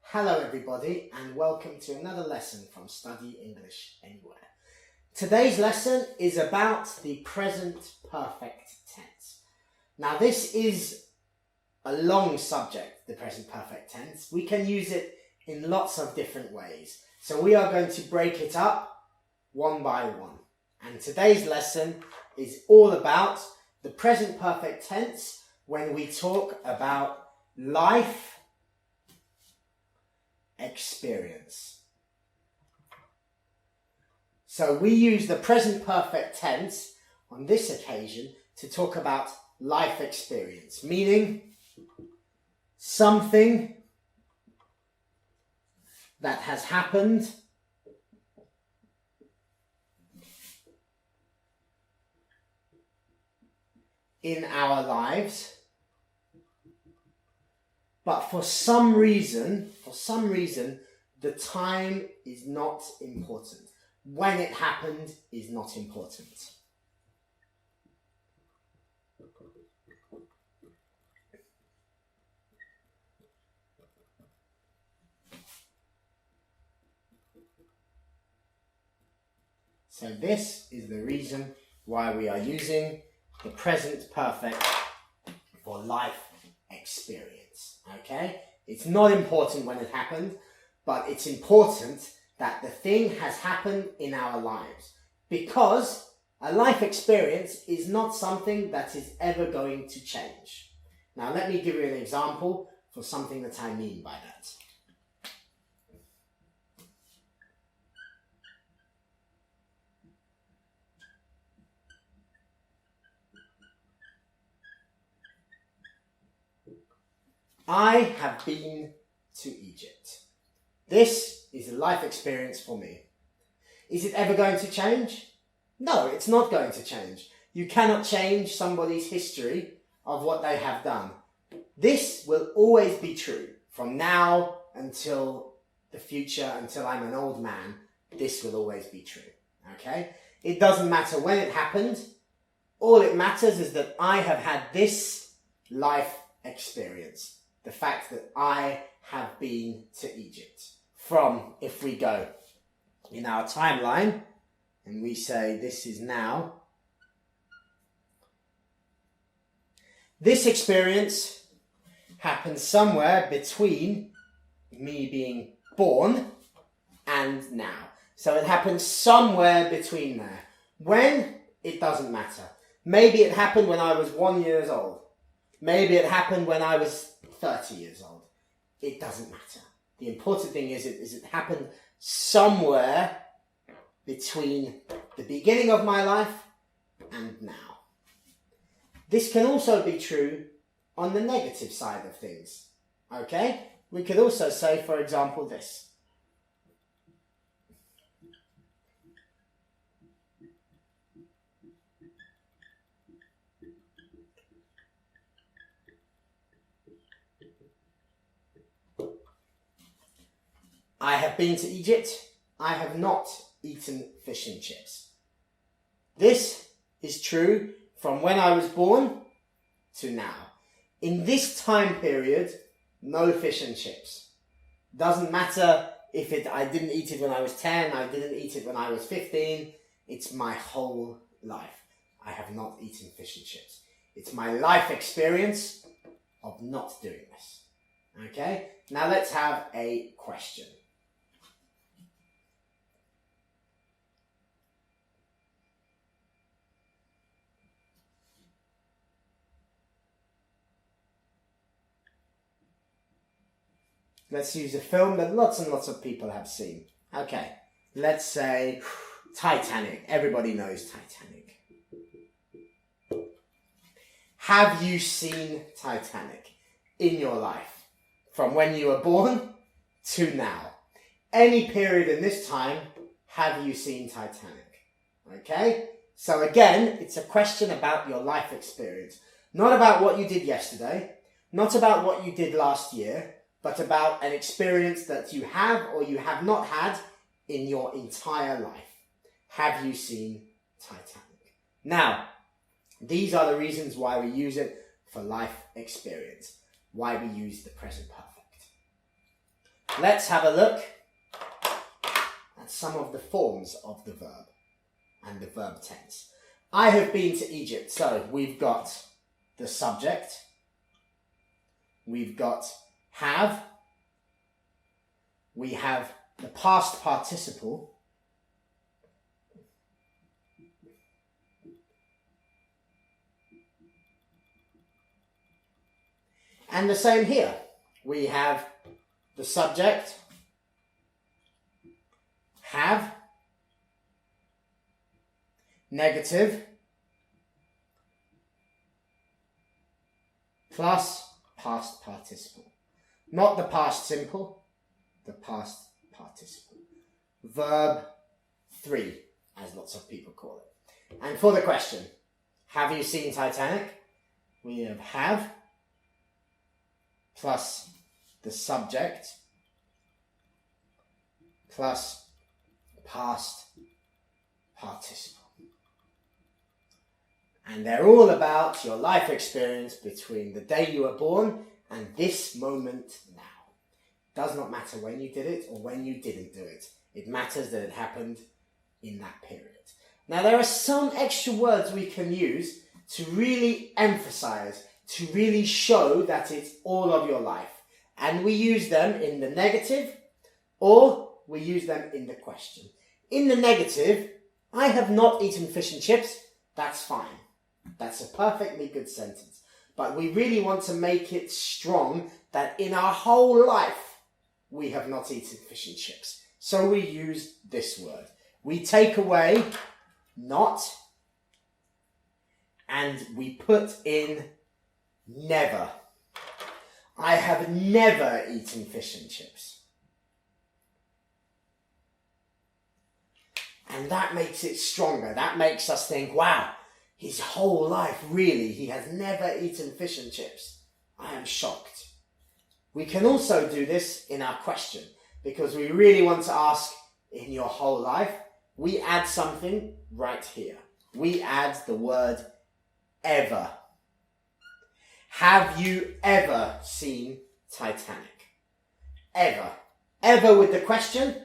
Hello everybody and welcome to another lesson from Study English Anywhere. Today's lesson is about the present perfect tense. Now this is a long subject, the present perfect tense. We can use it in lots of different ways. So we are going to break it up one by one. And today's lesson is all about the present perfect tense when we talk about life experience. So we use the present perfect tense on this occasion to talk about life experience, meaning something that has happened in our lives, but for some reason, the time is not important. When it happened is not important. So this is the reason why we are using the present perfect for life experience. Okay? It's not important when it happened, but it's important that the thing has happened in our lives, because a life experience is not something that is ever going to change. Now let me give you an example for something that I mean by that. I have been to Egypt. This is a life experience for me. Is it ever going to change? No, it's not going to change. You cannot change somebody's history of what they have done. This will always be true from now until the future, until I'm an old man. This will always be true. Okay? It doesn't matter when it happened. All it matters is that I have had this life experience. The fact that I have been to Egypt. From, if we go in our timeline and we say this is now, this experience happened somewhere between me being born and now. So it happened somewhere between there. When? It doesn't matter. Maybe it happened when I was 1 year old. Maybe it happened when I was 30 years old. It doesn't matter. The important thing is it happened somewhere between the beginning of my life and now. This can also be true on the negative side of things. Okay? We could also say, for example, this. I have been to Egypt. I have not eaten fish and chips. This is true from when I was born to now. In this time period, no fish and chips. Doesn't matter if I didn't eat it when I was 10, I didn't eat it when I was 15. It's my whole life. I have not eaten fish and chips. It's my life experience of not doing this. Okay? Now let's have a question. Let's use a film that lots and lots of people have seen. Okay, let's say Titanic. Everybody knows Titanic. Have you seen Titanic in your life? From when you were born to now. Any period in this time, have you seen Titanic? Okay? So again, it's a question about your life experience. Not about what you did yesterday, not about what you did last year, but about an experience that you have or you have not had in your entire life. Have you seen Titanic? Now, these are the reasons why we use it for life experience, why we use the present perfect. let's have a look at some of the forms of the verb and the verb tense. I have been to Egypt. So we've got the subject, we've got have, we have the past participle, and the same here. We have the subject, have, negative, plus past participle. Not the past simple, the past participle. Verb 3, as lots of people call it. And for the question, have you seen Titanic? We have plus the subject plus past participle. And they're all about your life experience between the day you were born and this moment now. Does not matter when you did it or when you didn't do it. It matters that it happened in that period. Now there are some extra words we can use to really emphasize, to really show that it's all of your life. And we use them in the negative or we use them in the question. In the negative, I have not eaten fish and chips. That's fine. That's a perfectly good sentence. But we really want to make it strong that in our whole life, we have not eaten fish and chips. So we use this word. We take away not and we put in never. I have never eaten fish and chips. And that makes it stronger. That makes us think, wow, his whole life, really, he has never eaten fish and chips. I am shocked. We can also do this in our question because we really want to ask, in your whole life, we add something right here. We add the word ever. Have you ever seen Titanic? Ever. Ever with the question.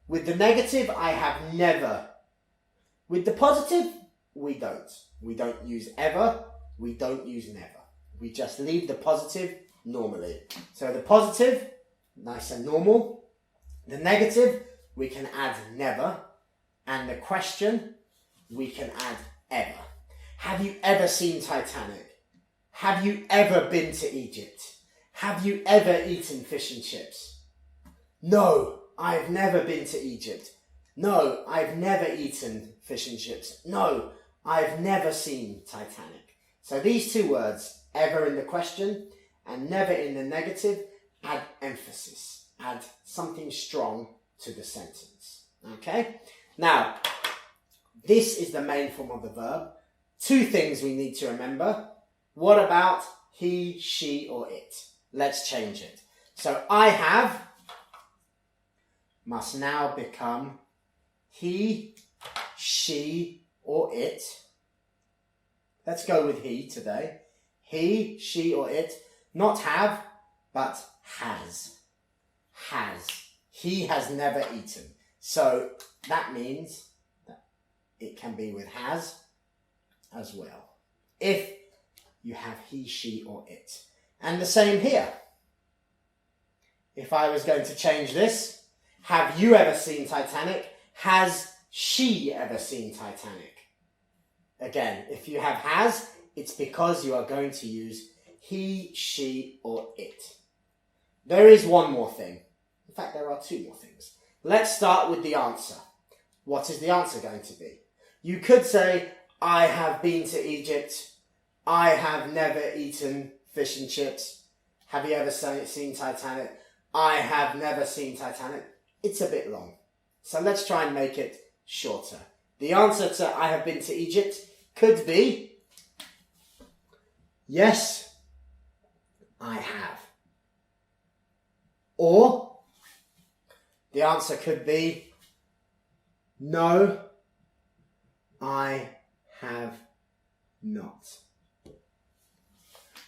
With the negative, I have never. With the positive, we don't. We don't use ever. We don't use never. We just leave the positive normally. So the positive, nice and normal. The negative, we can add never. And the question, we can add ever. Have you ever seen Titanic? Have you ever been to Egypt? Have you ever eaten fish and chips? No, I've never been to Egypt. No, I've never eaten fish and chips. No, I've never seen Titanic. So these two words, ever in the question and never in the negative, add emphasis, add something strong to the sentence. Okay? Now, this is the main form of the verb. Two things we need to remember. What about he, she, or it? Let's change it. So I have must now become he, she, or it. Let's go with he today. He, she, or it. Not have, but has. Has. He has never eaten. So that means that it can be with has as well. If you have he, she, or it. And the same here. If I was going to change this, have you ever seen Titanic? Has she ever seen Titanic? Again, if you have has, it's because you are going to use he, she, or it. There is one more thing. In fact, there are two more things. Let's start with the answer. What is the answer going to be? You could say, I have been to Egypt. I have never eaten fish and chips. Have you ever seen Titanic? I have never seen Titanic. It's a bit long. So let's try and make it shorter. The answer to I have been to Egypt could be, yes, I have. Or the answer could be, no, I have not.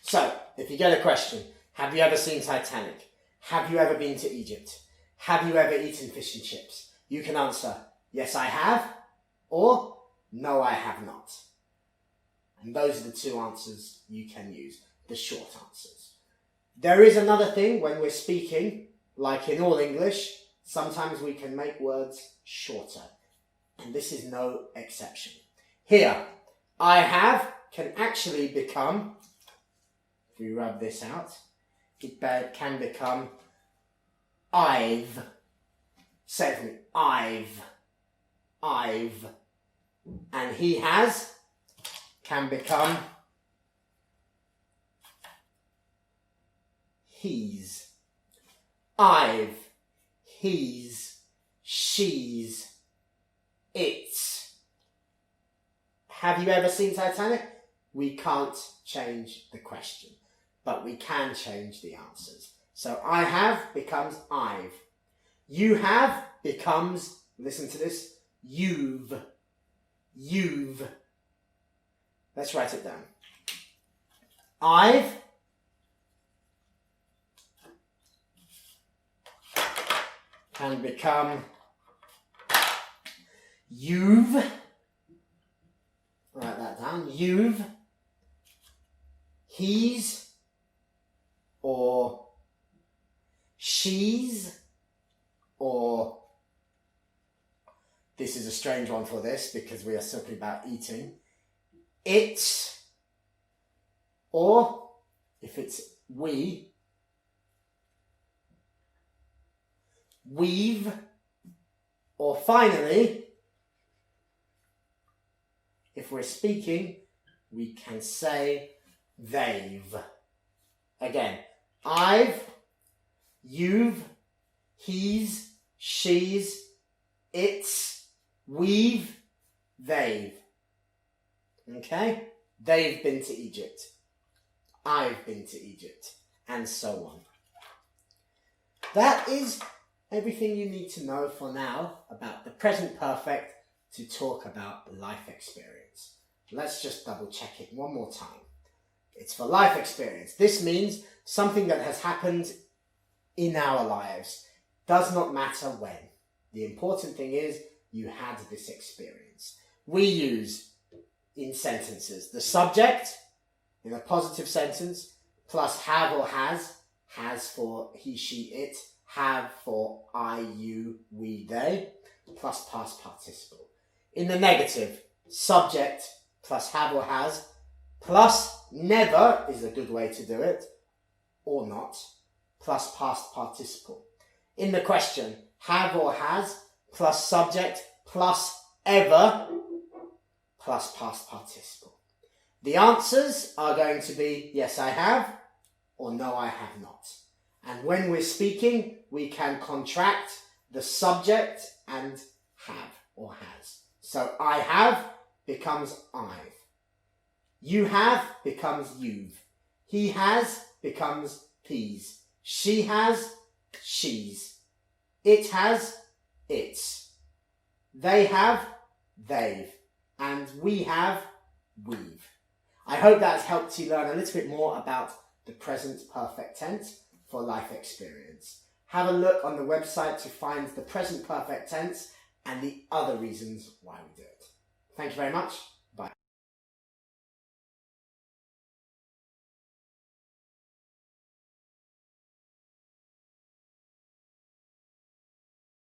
So, if you get a question, have you ever seen Titanic? have you ever been to Egypt? Have you ever eaten fish and chips? You can answer, yes, I have, or no, I have not. And those are the two answers you can use, the short answers. There is another thing when we're speaking, like in all English, sometimes we can make words shorter. And this is no exception. Here, I have can actually become, if we rub this out, it can become I've. Say it with me, I've. And he has can become he's. I've, he's, she's, it's. Have you ever seen Titanic? We can't change the question, but we can change the answers. So I have becomes I've. You have becomes, listen to this, you've. You've. Let's write it down. I've can become you've. Write that down. You've. He's or she's or this is a strange one for this because we are talking about eating. It's or if it's we've or finally if we're speaking we can say they've. Again, I've, you've, he's, she's, it's, we've, they've. Okay? They've been to Egypt. I've been to Egypt. And so on. That is everything you need to know for now about the present perfect to talk about life experience. Let's just double check it one more time. It's for life experience. This means something that has happened in our lives. Does not matter when. The important thing is you had this experience. We use in sentences the subject in a positive sentence plus have or has for he, she, it, have for I, you, we, they, plus past participle. In the negative, subject plus have or has, plus never is a good way to do it, or not, plus past participle. In the question, have or has, plus subject, plus ever, plus past participle. The answers are going to be yes, I have, or no, I have not. And when we're speaking, we can contract the subject and have or has. So I have becomes I've. You have becomes you've. He has becomes he's. She has she's. It has it's. They have they've. And we have we've. I hope that's helped you learn a little bit more about the present perfect tense for life experience. Have a look on the website to find the present perfect tense and the other reasons why we do it. Thank you very much.